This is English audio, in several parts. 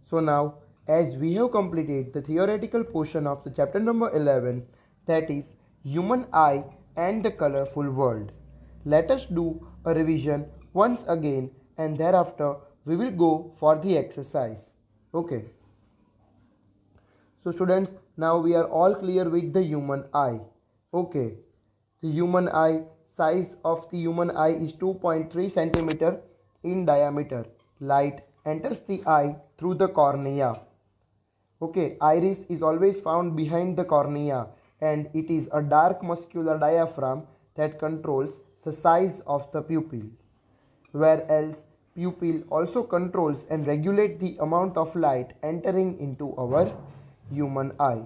So now, as we have completed the theoretical portion of the chapter number 11, that is human eye and the colorful world, let us do a revision once again and thereafter we will go for the exercise. Okay. So students, now we are all clear with the human eye. Okay. The human eye, size of the human eye is 2.3 centimeter in diameter. Light enters the eye through the cornea. Okay, iris is always found behind the cornea and it is a dark muscular diaphragm that controls the size of the pupil. Whereas pupil also controls and regulates the amount of light entering into our human eye.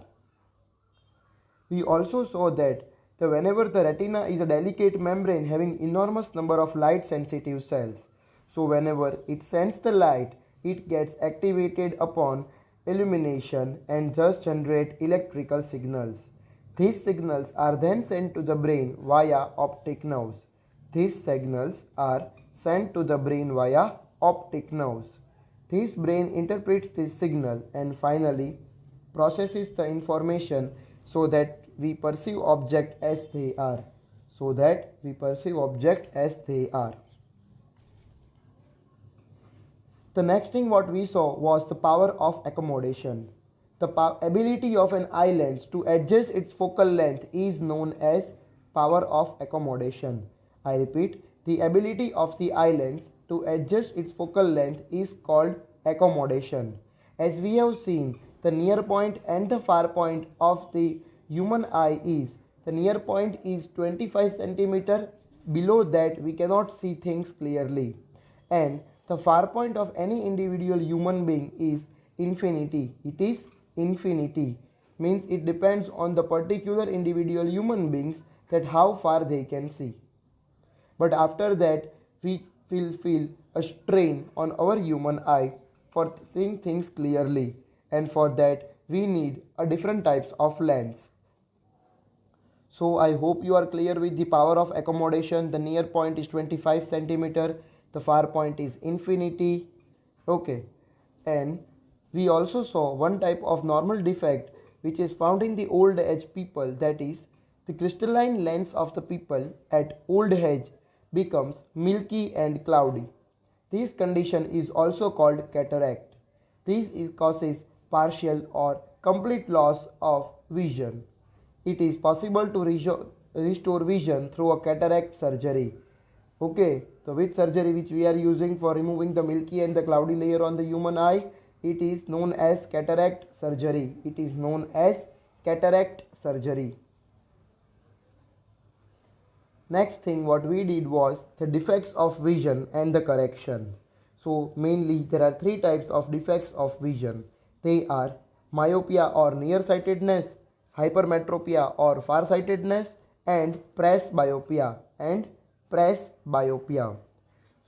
We also saw that whenever the retina is a delicate membrane having enormous number of light sensitive cells. So whenever it sends the light, it gets activated upon illumination and thus generate electrical signals. These signals are then sent to the brain via optic nerves. These signals are sent to the brain via optic nerves. This brain interprets this signal and finally processes the information so that we perceive object as they are. The next thing what we saw was the power of accommodation. The ability of an eye lens to adjust its focal length is known as power of accommodation. I repeat, the ability of the eye lens to adjust its focal length is called accommodation. As we have seen, the near point and the far point of the human eye is, the near point is 25 centimeter, below that we cannot see things clearly, and the far point of any individual human being is infinity. It is infinity, means it depends on the particular individual human beings that how far they can see. But after that we will feel a strain on our human eye for seeing things clearly, and for that we need a different types of lens. So I hope you are clear with the power of accommodation. The near point is 25 centimeter, the far point is infinity. Okay, and we also saw one type of normal defect which is found in the old age people, that is the crystalline lens of the people at old age becomes milky and cloudy. This condition is also called cataract. This causes partial or complete loss of vision. It is possible to restore vision through a cataract surgery. Okay, so which surgery which we are using for removing the milky and the cloudy layer on the human eye? It is known as cataract surgery. It is known as cataract surgery. Next thing what we did was the defects of vision and the correction. So mainly there are three types of defects of vision. They are myopia or nearsightedness, hypermetropia or farsightedness, and presbyopia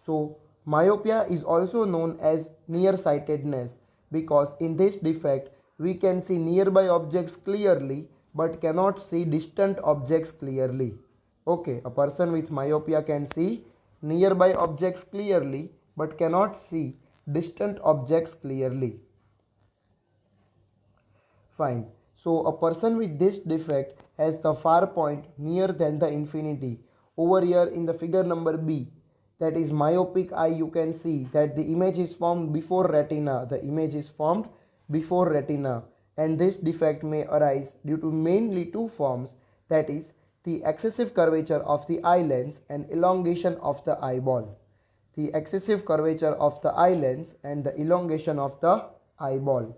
So myopia is also known as nearsightedness because in this defect we can see nearby objects clearly but cannot see distant objects clearly. Okay, a person with myopia can see nearby objects clearly but cannot see distant objects clearly. Fine. So a person with this defect has the far point near than the infinity. Over here in the figure number B, that is myopic eye, you can see that the image is formed before retina. And this defect may arise due to mainly two forms, that is the excessive curvature of the eye lens and elongation of the eyeball. The excessive curvature of the eye lens and the elongation of the eyeball.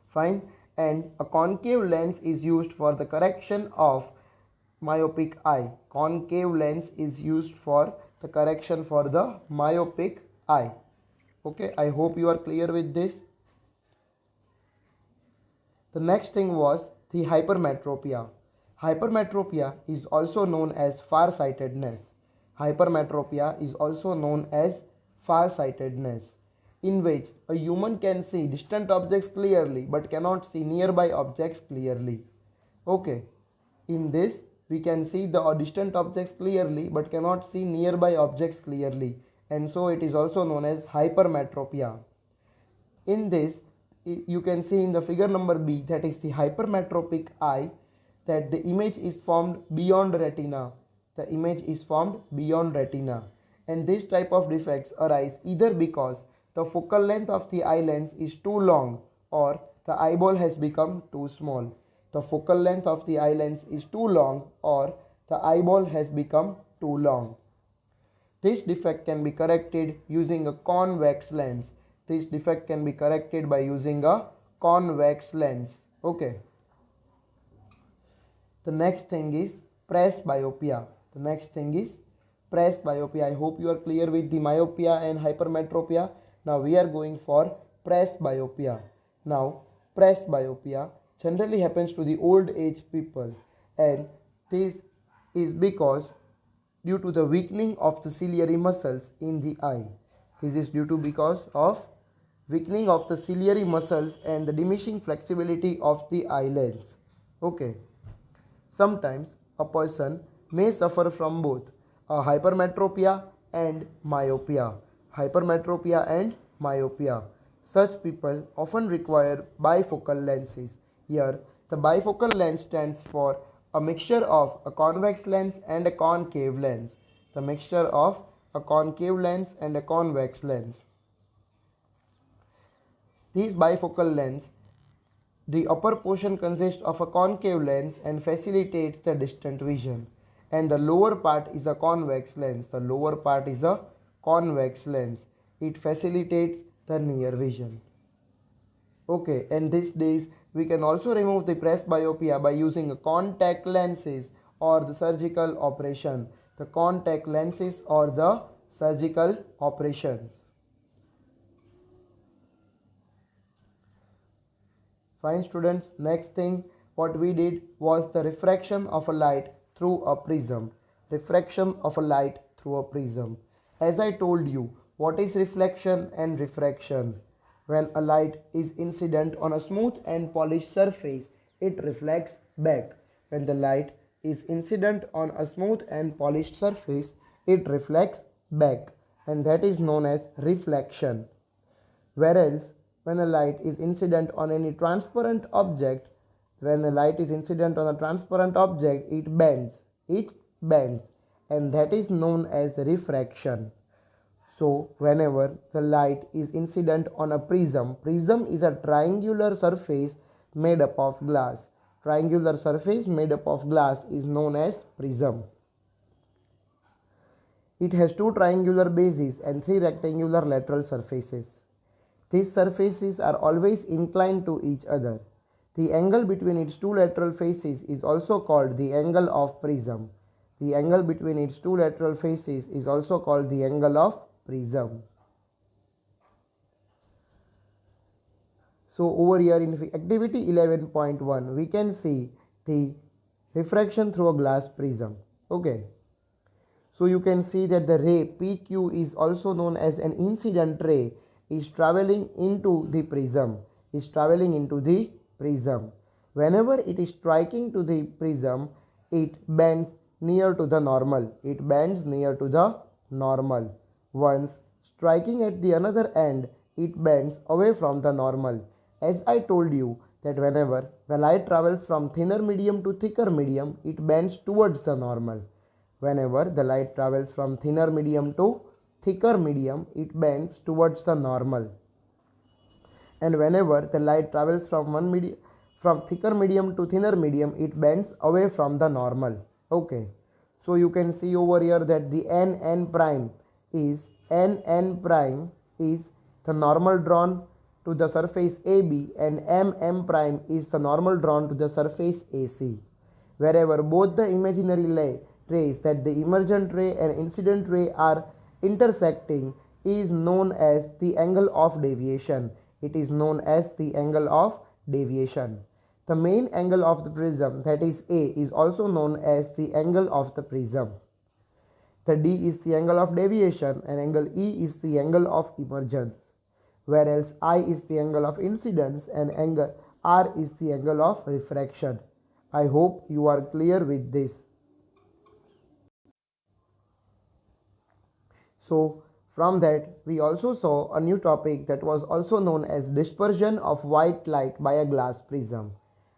Fine. And a concave lens is used for the correction of myopic eye. Concave lens is used for the correction for the myopic eye. Okay, I hope you are clear with this. The next thing was the hypermetropia. Hypermetropia is also known as farsightedness. In which a human can see distant objects clearly but cannot see nearby objects clearly. Okay, in this we can see the distant objects clearly but cannot see nearby objects clearly, and so it is also known as hypermetropia. In this, you can see in the figure number B, that is the hypermetropic eye, that the image is formed beyond retina. The image is formed beyond retina, and this type of defects arise either because the focal length of the eye lens is too long or the eyeball has become too small. The focal length of the eye lens is too long or the eyeball has become too long. This defect can be corrected using a convex lens. This defect can be corrected by using a convex lens. Okay. The next thing is presbyopia. The next thing is presbyopia. I hope you are clear with the myopia and hypermetropia. Now we are going for presbyopia. Now presbyopia generally happens to the old age people, and this is because due to the weakening of the ciliary muscles in the eye. This is due to because of weakening of the ciliary muscles and the diminishing flexibility of the eye lens. Okay. Sometimes a person may suffer from both a hypermetropia and myopia. Hypermetropia and myopia. Such people often require bifocal lenses. Here, the bifocal lens stands for a mixture of a convex lens and a concave lens. The mixture of a concave lens and a convex lens. These bifocal lens, the upper portion consists of a concave lens and facilitates the distant vision, and the lower part is a convex lens. The lower part is a convex lens. It facilitates the near vision. Okay, and these days we can also remove the presbyopia by using contact lenses or the surgical operation. The contact lenses or the surgical operations. Fine students, next thing what we did was the refraction of a light through a prism. Refraction of a light through a prism. As I told you, what is reflection and refraction? When a light is incident on a smooth and polished surface, it reflects back. When the light is incident on a smooth and polished surface, it reflects back, and that is known as reflection. Whereas when a light is incident on any transparent object, when a light is incident on a transparent object, it bends, and that is known as refraction. So whenever the light is incident on a prism, prism is a triangular surface made up of glass. Triangular surface made up of glass is known as prism. It has two triangular bases and three rectangular lateral surfaces. These surfaces are always inclined to each other. The angle between its two lateral faces is also called the angle of prism. The angle between its two lateral faces is also called the angle of prism. So over here in activity 11.1 we can see the refraction through a glass prism. Okay. So you can see that the ray PQ is also known as an incident ray, is traveling into the prism. Whenever it is striking to the prism, it bends near to the normal. Once striking at the another end, it bends away from the normal. As I told you that whenever the light travels from thinner medium to thicker medium, it bends towards the normal. Whenever the light travels from thinner medium to thicker medium, it bends towards the normal. And whenever the light travels from thicker medium to thinner medium, it bends away from the normal. Okay. So you can see over here that the NN prime is the normal drawn to the surface AB, and MM prime is the normal drawn to the surface AC. Wherever both the imaginary rays, that the emergent ray and incident ray, are intersecting, is known as the angle of deviation. It is known as the angle of deviation. The main angle of the prism, that is A, is also known as the angle of the prism. The D is the angle of deviation and angle E is the angle of emergence, whereas I is the angle of incidence and angle R is the angle of refraction. I hope you are clear with this. So From that, we also saw a new topic that was also known as dispersion of white light by a glass prism.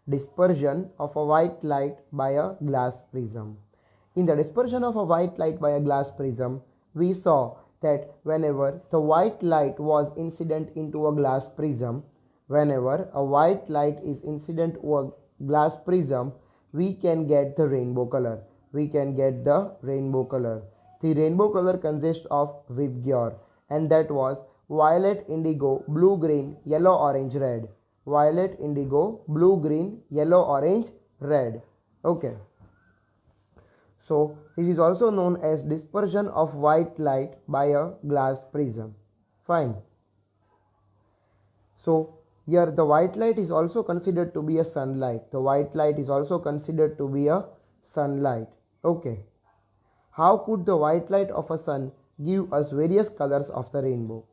Dispersion of a white light by a glass prism. In the dispersion of a white light by a glass prism, we saw that whenever the white light was incident into a glass prism, whenever a white light is incident to a glass prism, we can get the rainbow color. We can get the rainbow color. The rainbow color consists of VIBGYOR, and that was violet, indigo, blue, green, yellow, orange, red. Violet, indigo, blue, green, yellow, orange, red. Okay. So this is also known as dispersion of white light by a glass prism. Fine. So here the white light is also considered to be a sunlight. The white light is also considered to be a sunlight. Okay. How could the white light of a sun give us various colors of the rainbow?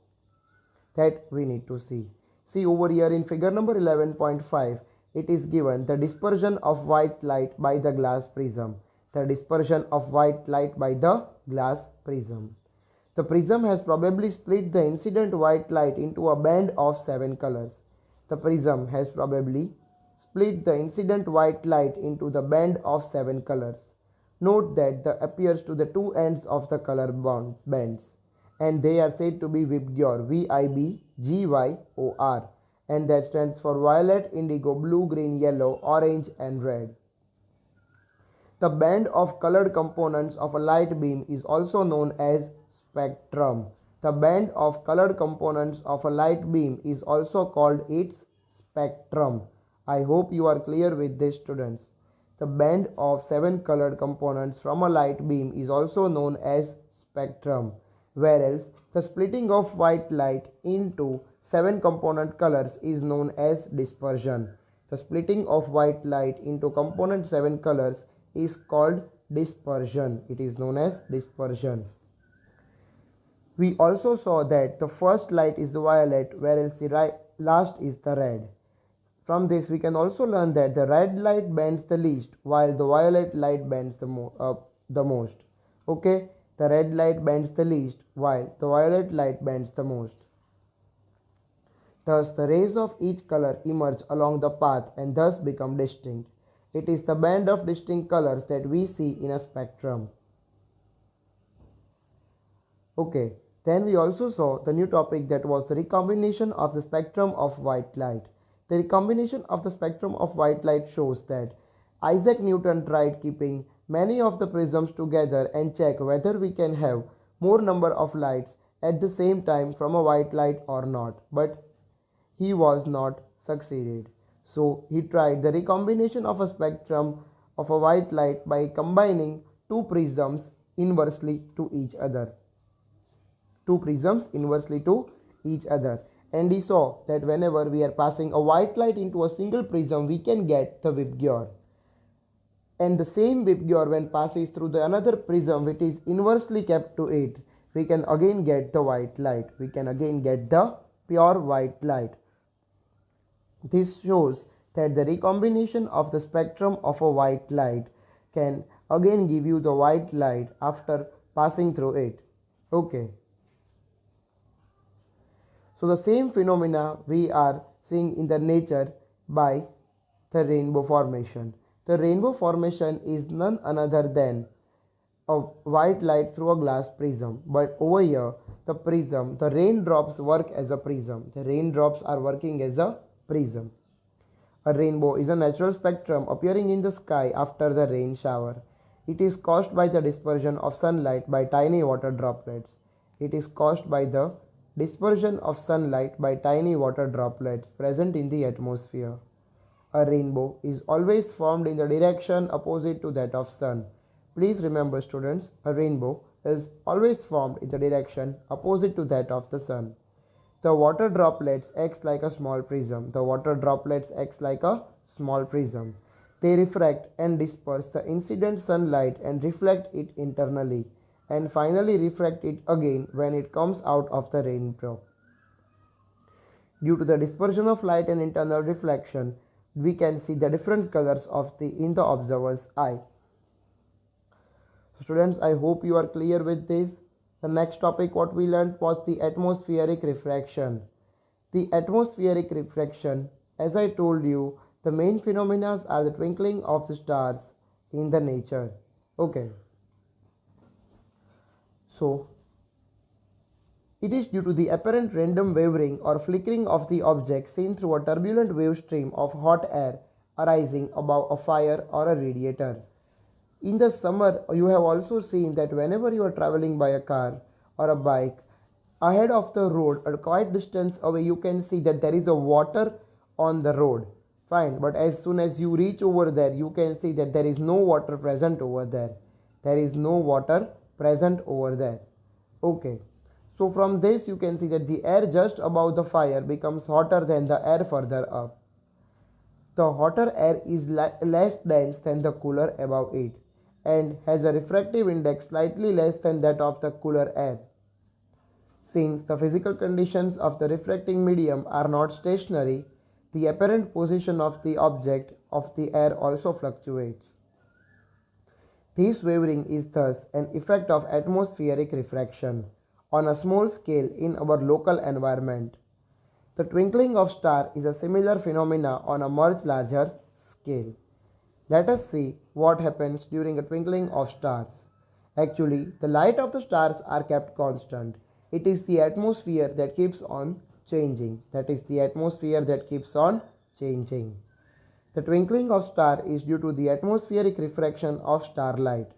That we need to see. See over here in figure number 11.5, it is given the dispersion of white light by the glass prism. The dispersion of white light by the glass prism. The prism has probably split the incident white light into a band of 7 colors. The prism has probably split the incident white light into the band of 7 colors. Note that the appears to the two ends of the color bands, and they are said to be VIBGYOR, VIBGYOR, and that stands for violet, indigo, blue, green, yellow, orange, and red. The band of colored components of a light beam is also known as spectrum. The band of colored components of a light beam is also called its spectrum. I hope you are clear with this, students. The band of 7 colored components from a light beam is also known as spectrum, whereas the splitting of white light into 7 component colors is known as dispersion. The splitting of white light into component 7 colors is called dispersion. It is known as dispersion. We also saw that the first light is the violet, whereas the last is the red. From this, we can also learn that the red light bends the least, while the violet light bends the most. Okay, the red light bends the least, while the violet light bends the most. Thus, the rays of each color emerge along the path and thus become distinct. It is the band of distinct colors that we see in a spectrum. Okay, then we also saw the new topic that was the recombination of the spectrum of white light. The recombination of the spectrum of white light shows that Isaac Newton tried keeping many of the prisms together and check whether we can have more number of lights at the same time from a white light or not, but he was not succeeded. So he tried the recombination of a spectrum of a white light by combining two prisms inversely to each other. Two prisms inversely to each other. And he saw that whenever we are passing a white light into a single prism, we can get the VIBGYOR. And the same VIBGYOR, when passes through the another prism which is inversely kept to it, we can again get the white light. We can again get the pure white light. This shows that the recombination of the spectrum of a white light can again give you the white light after passing through it. Okay. So the same phenomena we are seeing in the nature by the rainbow formation. The rainbow formation is none other than a white light through a glass prism. But over here, the prism, the raindrops work as a prism. The raindrops are working as a prism. A rainbow is a natural spectrum appearing in the sky after the rain shower. It is caused by the dispersion of sunlight by tiny water droplets. It is caused by the dispersion of sunlight by tiny water droplets present in the atmosphere. A rainbow is always formed in the direction opposite to that of sun. Please remember, students, a rainbow is always formed in the direction opposite to that of the sun. The water droplets acts like a small prism. The water droplets acts like a small prism. They refract and disperse the incident sunlight and reflect it internally, and finally refract it again when it comes out of the rainbow. Due to the dispersion of light and internal reflection, we can see the different colors in the observer's eye. So students, I hope you are clear with this. The next topic what we learned was the atmospheric refraction. The atmospheric refraction, as I told you, the main phenomena are the twinkling of the stars in the nature. Okay. So, it is due to the apparent random wavering or flickering of the object seen through a turbulent wave stream of hot air arising above a fire or a radiator. In the summer, you have also seen that whenever you are traveling by a car or a bike, ahead of the road, a quite distance away, you can see that there is a water on the road. Fine, but as soon as you reach over there, you can see that there is no water present over there. There is no water present over there. Okay. So from this you can see that the air just above the fire becomes hotter than the air further up. The hotter air is less dense than the cooler above it and has a refractive index slightly less than that of the cooler air. Since the physical conditions of the refracting medium are not stationary, the apparent position of the object of the air also fluctuates. This wavering is thus an effect of atmospheric refraction on a small scale in our local environment. The twinkling of stars is a similar phenomena on a much larger scale. Let us see what happens during a twinkling of stars. Actually, the light of the stars are kept constant. It is the atmosphere that keeps on changing. That is the atmosphere that keeps on changing. The twinkling of star is due to the atmospheric refraction of starlight.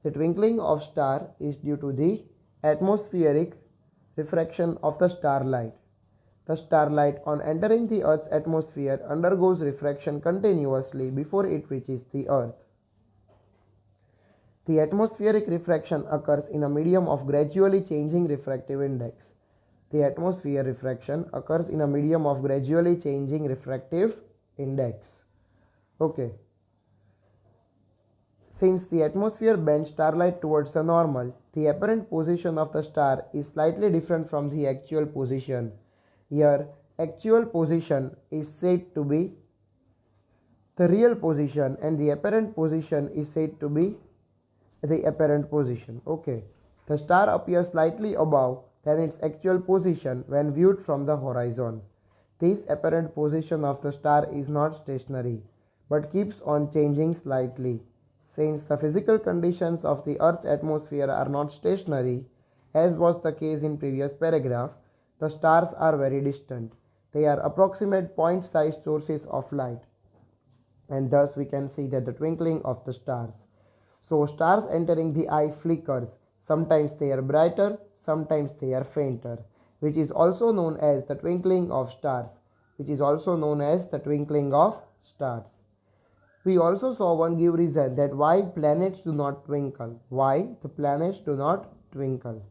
The twinkling of star is due to the atmospheric refraction of the starlight. The starlight on entering the Earth's atmosphere undergoes refraction continuously before it reaches the Earth. The atmospheric refraction occurs in a medium of gradually changing refractive index. The atmosphere refraction occurs in a medium of gradually changing refractive index. Okay. Since the atmosphere bends starlight towards the normal, the apparent position of the star is slightly different from the actual position. Here, actual position is said to be the real position and the apparent position is said to be the apparent position. Okay. The star appears slightly above than its actual position when viewed from the horizon. This apparent position of the star is not stationary, but keeps on changing slightly. Since the physical conditions of the Earth's atmosphere are not stationary, as was the case in previous paragraph, the stars are very distant. They are approximate point-sized sources of light. And thus we can see that the twinkling of the stars. So stars entering the eye flickers. Sometimes they are brighter, sometimes they are fainter, which is also known as the twinkling of stars. We also saw one give reason that why planets do not twinkle. Why the planets do not twinkle.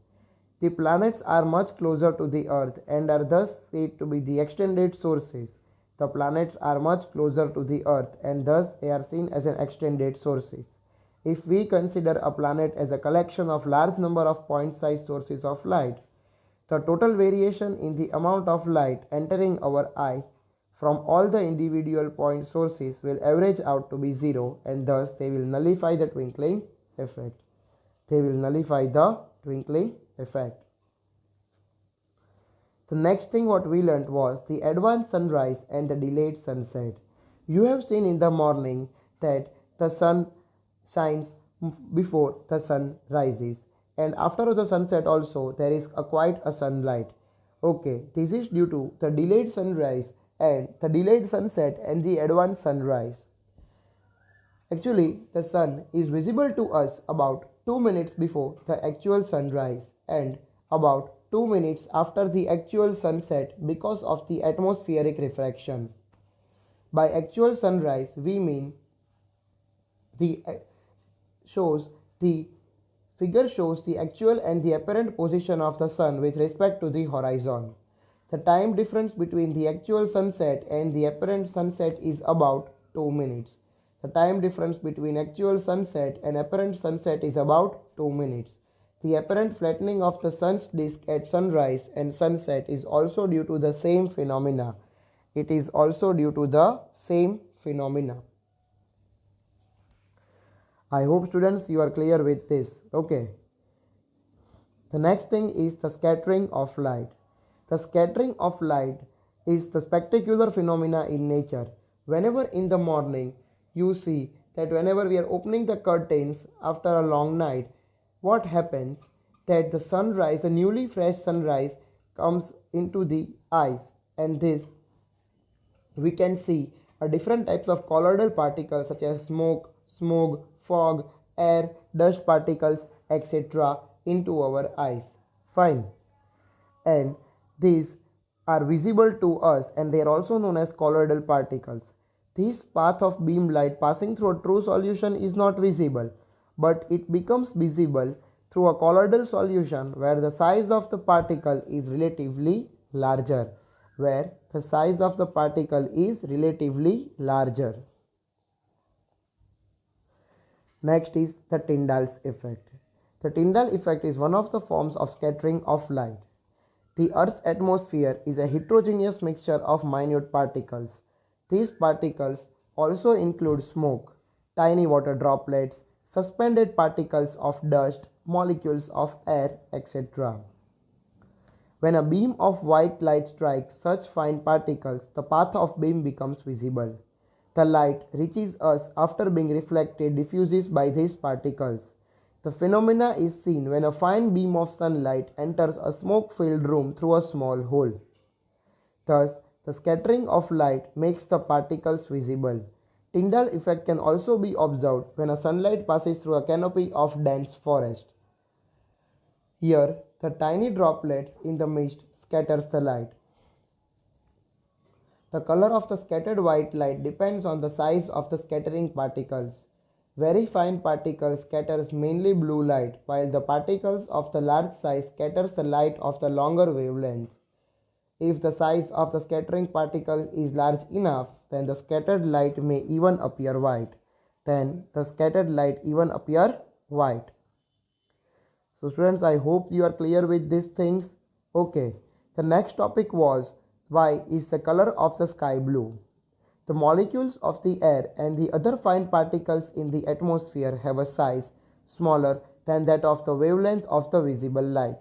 The planets are much closer to the Earth and are thus said to be the extended sources. The planets are much closer to the Earth and thus they are seen as an extended sources. If we consider a planet as a collection of large number of point-sized sources of light, the total variation in the amount of light entering our eye from all the individual point sources will average out to be 0 and thus they will nullify the twinkling effect. The next thing what we learnt was the advanced sunrise and the delayed sunset. You have seen in the morning that the sun shines before the sun rises and after the sunset also there is quite a sunlight. Okay, this is due to the delayed sunrise and the delayed sunset and the advanced sunrise. Actually, the sun is visible to us about 2 minutes before the actual sunrise and about 2 minutes after the actual sunset because of the atmospheric refraction. By actual sunrise, we mean the figure shows the actual and the apparent position of the sun with respect to the horizon. The time difference between the actual sunset and the apparent sunset is about 2 minutes. The time difference between actual sunset and apparent sunset is about 2 minutes. The apparent flattening of the sun's disk at sunrise and sunset is also due to the same phenomena. I hope students you are clear with this. Okay. The next thing is the scattering of light. The scattering of light is the spectacular phenomena in nature. Whenever in the morning you see that whenever we are opening the curtains after a long night, what happens? That the sunrise, a newly fresh sunrise, comes into the eyes, and this we can see different types of colloidal particles such as smoke, smog, fog, air, dust particles, etc. into our eyes. Fine. And these are visible to us, and they are also known as colloidal particles. This path of beam light passing through a true solution is not visible, but it becomes visible through a colloidal solution where the size of the particle is relatively larger. Where the size of the particle is relatively larger. Next is the Tyndall's effect. The Tyndall effect is one of the forms of scattering of light. The Earth's atmosphere is a heterogeneous mixture of minute particles. These particles also include smoke, tiny water droplets, suspended particles of dust, molecules of air, etc. When a beam of white light strikes such fine particles, the path of beam becomes visible. The light reaches us after being reflected, diffuses by these particles. The phenomena is seen when a fine beam of sunlight enters a smoke-filled room through a small hole. Thus, the scattering of light makes the particles visible. Tyndall effect can also be observed when a sunlight passes through a canopy of dense forest. Here, the tiny droplets in the mist scatters the light. The color of the scattered white light depends on the size of the scattering particles. Very fine particles scatters mainly blue light, while the particles of the large size scatters the light of the longer wavelength. If the size of the scattering particle is large enough, then the scattered light may even appear white. So students, I hope you are clear with these things. Okay, the next topic was, why is the color of the sky blue? The molecules of the air and the other fine particles in the atmosphere have a size smaller than that of the wavelength of the visible light.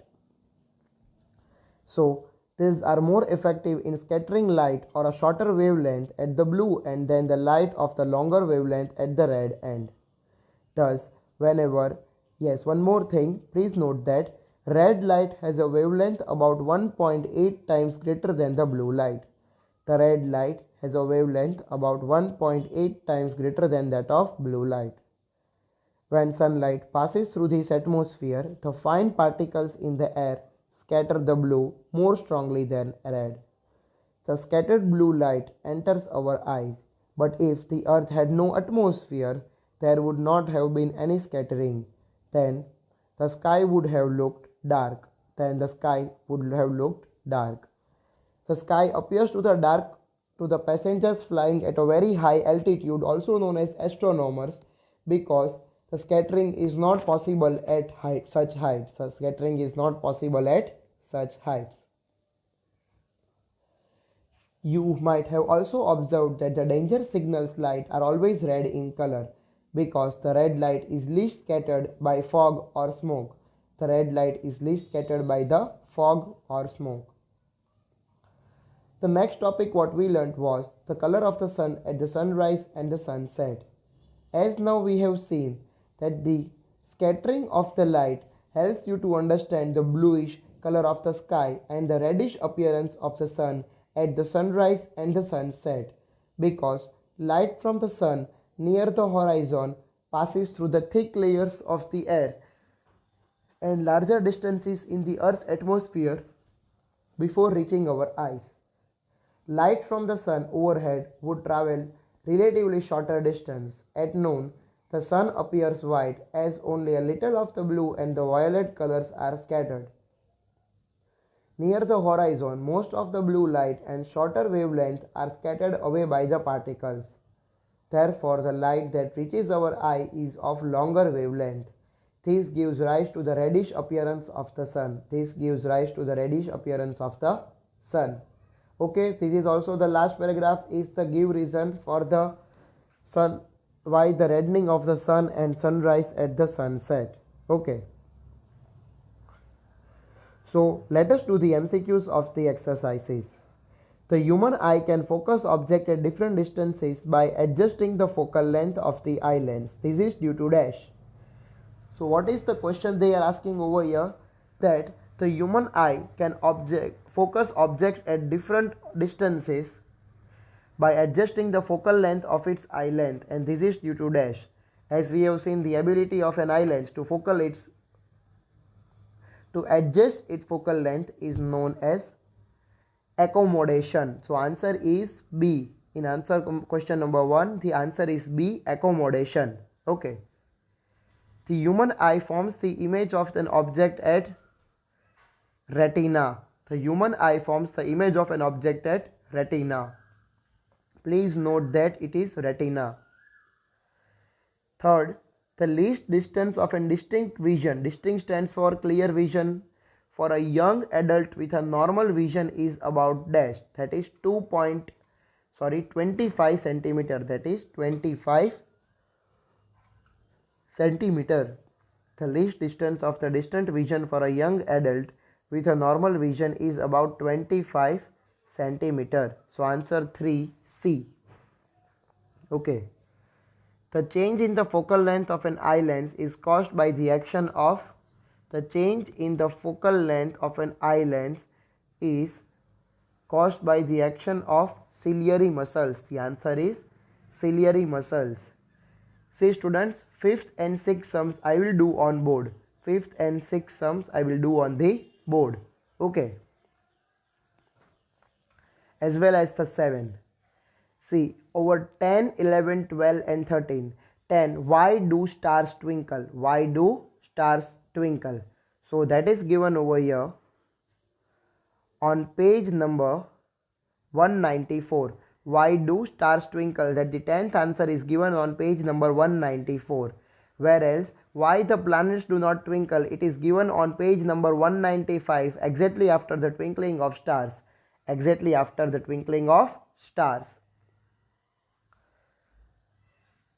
So these are more effective in scattering light or a shorter wavelength at the blue end than the light of the longer wavelength at the red end. Thus, one more thing, please note that red light has a wavelength about 1.8 times greater than the blue light. The red light has a wavelength about 1.8 times greater than that of blue light. When sunlight passes through this atmosphere, the fine particles in the air scatter the blue more strongly than red. The scattered blue light enters our eyes, but if the earth had no atmosphere, there would not have been any scattering. Then the sky would have looked dark. The sky appears to the passengers flying at a very high altitude, also known as astronomers, because the scattering is not possible at such heights. You might have also observed that the danger signals light are always red in color, because the red light is least scattered by fog or smoke. The next topic what we learnt was the color of the sun at the sunrise and the sunset. As now we have seen that the scattering of the light helps you to understand the bluish color of the sky and the reddish appearance of the sun at the sunrise and the sunset, because light from the sun near the horizon passes through the thick layers of the air and larger distances in the Earth's atmosphere before reaching our eyes. Light from the sun overhead would travel relatively shorter distance. At noon, the sun appears white as only a little of the blue and the violet colors are scattered. Near the horizon, most of the blue light and shorter wavelength are scattered away by the particles. Therefore, the light that reaches our eye is of longer wavelength. This gives rise to the reddish appearance of the sun. Okay, this is also the last paragraph is the give reason for the sun, why the reddening of the sun and sunrise at the sunset. Okay. So let us do the MCQs of the exercises. The human eye can focus object at different distances by adjusting the focal length of the eye lens. This is due to dash. So what is the question they are asking over here? That the human eye can focus objects at different distances by adjusting the focal length of its eye length, and this is due to dash. As we have seen, the ability of an eye lens to adjust its focal length is known as accommodation. So answer is B. In answer question number 1, the answer is B, accommodation. Okay. The human eye forms the image of an object at retina. The human eye forms the image of an object at retina. Please note that it is retina. Third, the least distance of a distinct vision. Distinct stands for clear vision. For a young adult with a normal vision is about dash. That is 25 centimeter. That is 25 centimeter. The least distance of the distant vision for a young adult with a normal vision is about 25 centimeter. So answer 3, C. Okay. The change in the focal length of an eye lens is caused by the action of the change in the focal length of an eye lens is caused by the action of ciliary muscles. The answer is ciliary muscles. See students, 5th and 6th sums I will do on board. 5th and 6th sums I will do on the board. Okay. As well as the 7. See, over 10, 11, 12 and 13. 10. Why do stars twinkle? Why do stars twinkle? So that is given over here on page number 194. Why do stars twinkle? That the 10th answer is given on page number 194. Whereas why the planets do not twinkle, it is given on page number 195, exactly after the twinkling of stars. Exactly after the twinkling of stars.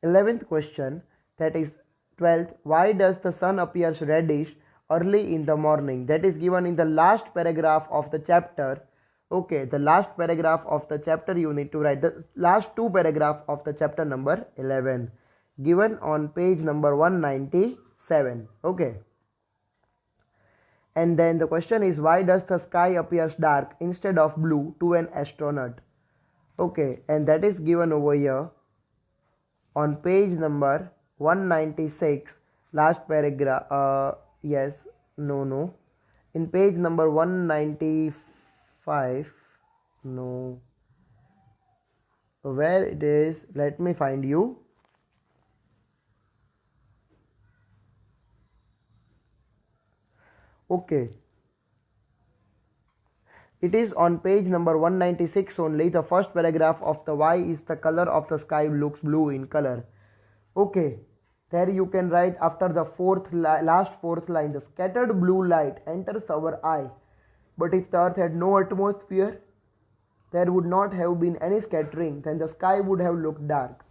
11th question, that is 12th. Why does the sun appears reddish early in the morning? That is given in the last paragraph of the chapter. Okay, the last paragraph of the chapter you need to write. The last 2 paragraphs of the chapter number 11. Given on page number 197. Okay. And then the question is, why does the sky appears dark instead of blue to an astronaut? Okay, and that is given over here on page number 196, last paragraph. In page number 195, where it is, let me find you. Okay, it is on page number 196 only. The first paragraph of the why is the color of the sky looks blue in color. Okay, there you can write after the last fourth line, the scattered blue light enters our eye, but if the earth had no atmosphere, there would not have been any scattering, then the sky would have looked dark.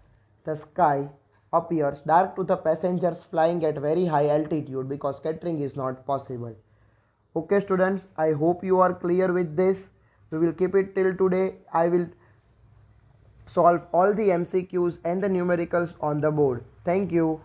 The sky appears dark to the passengers flying at very high altitude because scattering is not possible. Okay students, I hope you are clear with this. We will keep it till today. I will solve all the MCQs and the numericals on the board. Thank you.